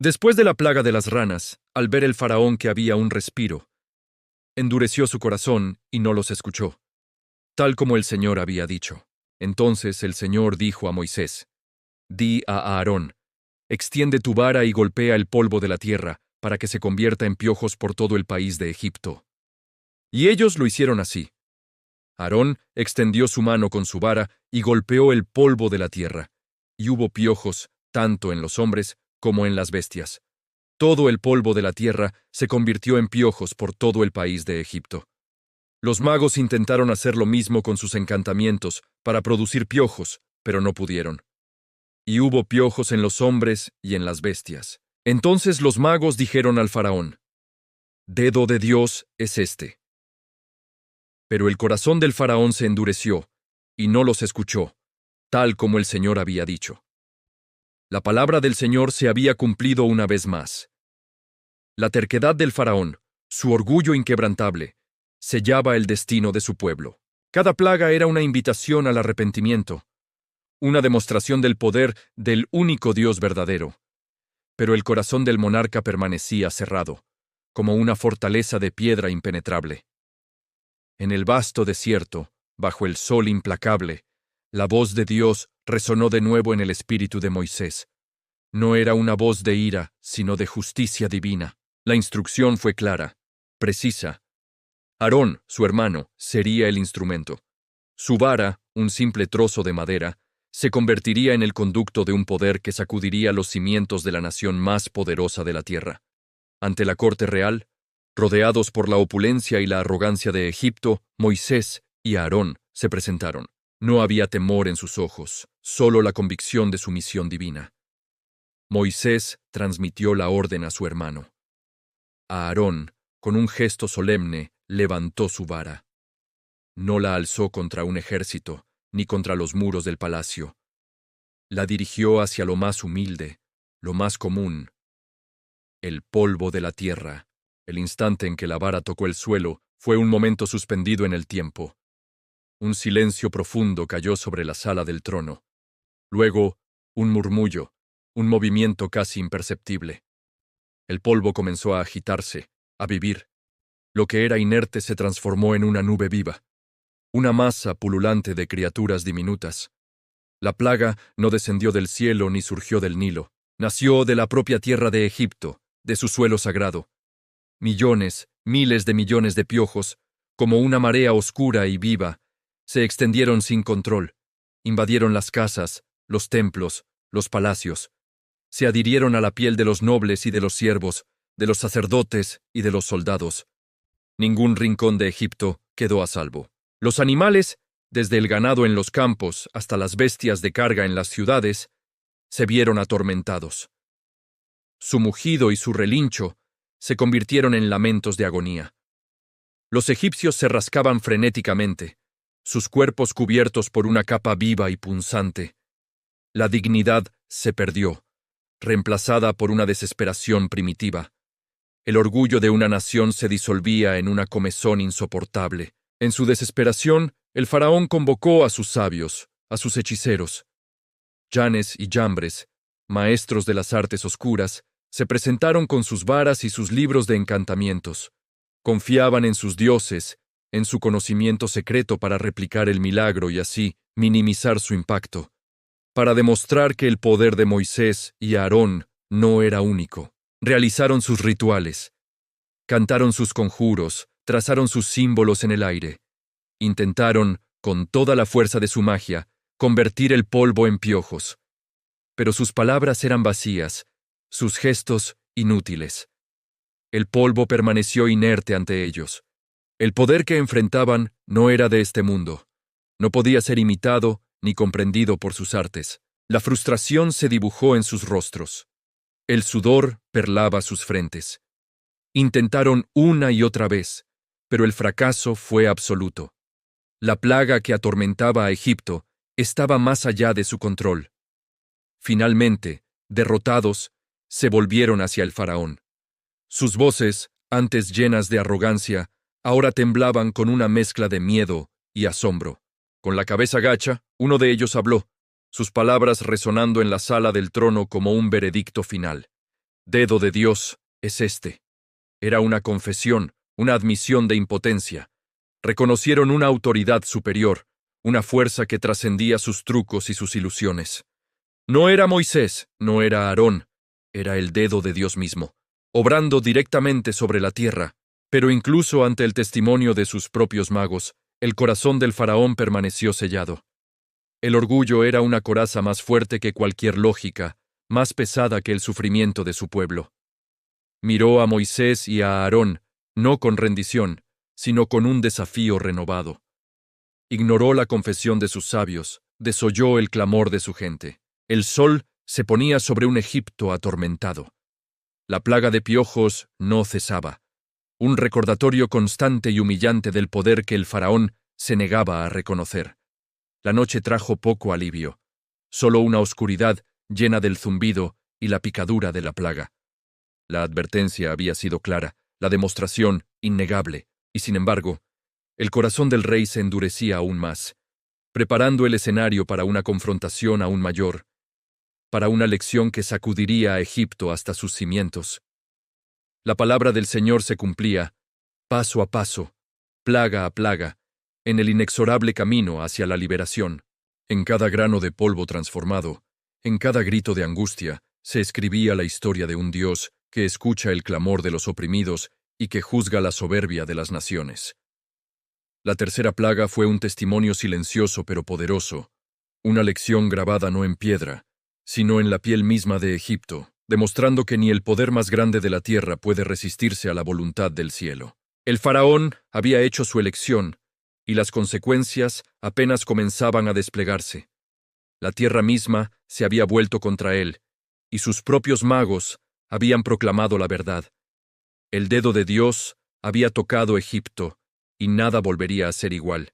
Después de la plaga de las ranas, al ver el faraón que había un respiro, endureció su corazón y no los escuchó, tal como el Señor había dicho. Entonces el Señor dijo a Moisés: Di a Aarón: extiende tu vara y golpea el polvo de la tierra, para que se convierta en piojos por todo el país de Egipto. Y ellos lo hicieron así. Aarón extendió su mano con su vara y golpeó el polvo de la tierra, y hubo piojos tanto en los hombres como en las bestias. Todo el polvo de la tierra se convirtió en piojos por todo el país de Egipto. Los magos intentaron hacer lo mismo con sus encantamientos para producir piojos, pero no pudieron. Y hubo piojos en los hombres y en las bestias. Entonces los magos dijeron al faraón: Dedo de Dios es este. Pero el corazón del faraón se endureció, y no los escuchó, tal como el Señor había dicho. La palabra del Señor se había cumplido una vez más. La terquedad del faraón, su orgullo inquebrantable, sellaba el destino de su pueblo. Cada plaga era una invitación al arrepentimiento, una demostración del poder del único Dios verdadero. Pero el corazón del monarca permanecía cerrado, como una fortaleza de piedra impenetrable. En el vasto desierto, bajo el sol implacable, la voz de Dios resonó de nuevo en el espíritu de Moisés. No era una voz de ira, sino de justicia divina. La instrucción fue clara, precisa. Aarón, su hermano, sería el instrumento. Su vara, un simple trozo de madera, se convertiría en el conducto de un poder que sacudiría los cimientos de la nación más poderosa de la tierra. Ante la corte real, rodeados por la opulencia y la arrogancia de Egipto, Moisés y Aarón se presentaron. No había temor en sus ojos, solo la convicción de su misión divina. Moisés transmitió la orden a su hermano. Aarón, con un gesto solemne, levantó su vara. No la alzó contra un ejército, ni contra los muros del palacio. La dirigió hacia lo más humilde, lo más común, el polvo de la tierra. El instante en que la vara tocó el suelo fue un momento suspendido en el tiempo. Un silencio profundo cayó sobre la sala del trono. Luego, un murmullo, un movimiento casi imperceptible. El polvo comenzó a agitarse, a vivir. Lo que era inerte se transformó en una nube viva, una masa pululante de criaturas diminutas. La plaga no descendió del cielo ni surgió del Nilo. Nació de la propia tierra de Egipto, de su suelo sagrado. Millones, miles de millones de piojos, como una marea oscura y viva, se extendieron sin control, invadieron las casas, los templos, los palacios. Se adhirieron a la piel de los nobles y de los siervos, de los sacerdotes y de los soldados. Ningún rincón de Egipto quedó a salvo. Los animales, desde el ganado en los campos hasta las bestias de carga en las ciudades, se vieron atormentados. Su mugido y su relincho se convirtieron en lamentos de agonía. Los egipcios se rascaban frenéticamente, sus cuerpos cubiertos por una capa viva y punzante. La dignidad se perdió, reemplazada por una desesperación primitiva. El orgullo de una nación se disolvía en una comezón insoportable. En su desesperación, el faraón convocó a sus sabios, a sus hechiceros. Yanes y Yambres, maestros de las artes oscuras, se presentaron con sus varas y sus libros de encantamientos. Confiaban en sus dioses, en su conocimiento secreto para replicar el milagro y así minimizar su impacto, para demostrar que el poder de Moisés y Aarón no era único. Realizaron sus rituales, cantaron sus conjuros, trazaron sus símbolos en el aire. Intentaron, con toda la fuerza de su magia, convertir el polvo en piojos. Pero sus palabras eran vacías, sus gestos inútiles. El polvo permaneció inerte ante ellos. El poder que enfrentaban no era de este mundo. No podía ser imitado ni comprendido por sus artes. La frustración se dibujó en sus rostros. El sudor perlaba sus frentes. Intentaron una y otra vez, pero el fracaso fue absoluto. La plaga que atormentaba a Egipto estaba más allá de su control. Finalmente, derrotados, se volvieron hacia el faraón. Sus voces, antes llenas de arrogancia, ahora temblaban con una mezcla de miedo y asombro. Con la cabeza gacha, uno de ellos habló, sus palabras resonando en la sala del trono como un veredicto final. Dedo de Dios es este. Era una confesión, una admisión de impotencia. Reconocieron una autoridad superior, una fuerza que trascendía sus trucos y sus ilusiones. No era Moisés, no era Aarón, era el dedo de Dios mismo, obrando directamente sobre la tierra. Pero incluso ante el testimonio de sus propios magos, el corazón del faraón permaneció sellado. El orgullo era una coraza más fuerte que cualquier lógica, más pesada que el sufrimiento de su pueblo. Miró a Moisés y a Aarón, no con rendición, sino con un desafío renovado. Ignoró la confesión de sus sabios, desoyó el clamor de su gente. El sol se ponía sobre un Egipto atormentado. La plaga de piojos no cesaba, un recordatorio constante y humillante del poder que el faraón se negaba a reconocer. La noche trajo poco alivio, solo una oscuridad llena del zumbido y la picadura de la plaga. La advertencia había sido clara, la demostración innegable, y sin embargo, el corazón del rey se endurecía aún más, preparando el escenario para una confrontación aún mayor, para una lección que sacudiría a Egipto hasta sus cimientos. La palabra del Señor se cumplía, paso a paso, plaga a plaga, en el inexorable camino hacia la liberación. En cada grano de polvo transformado, en cada grito de angustia, se escribía la historia de un Dios que escucha el clamor de los oprimidos y que juzga la soberbia de las naciones. La tercera plaga fue un testimonio silencioso pero poderoso, una lección grabada no en piedra, sino en la piel misma de Egipto, demostrando que ni el poder más grande de la tierra puede resistirse a la voluntad del cielo. El faraón había hecho su elección, y las consecuencias apenas comenzaban a desplegarse. La tierra misma se había vuelto contra él, y sus propios magos habían proclamado la verdad. El dedo de Dios había tocado Egipto, y nada volvería a ser igual.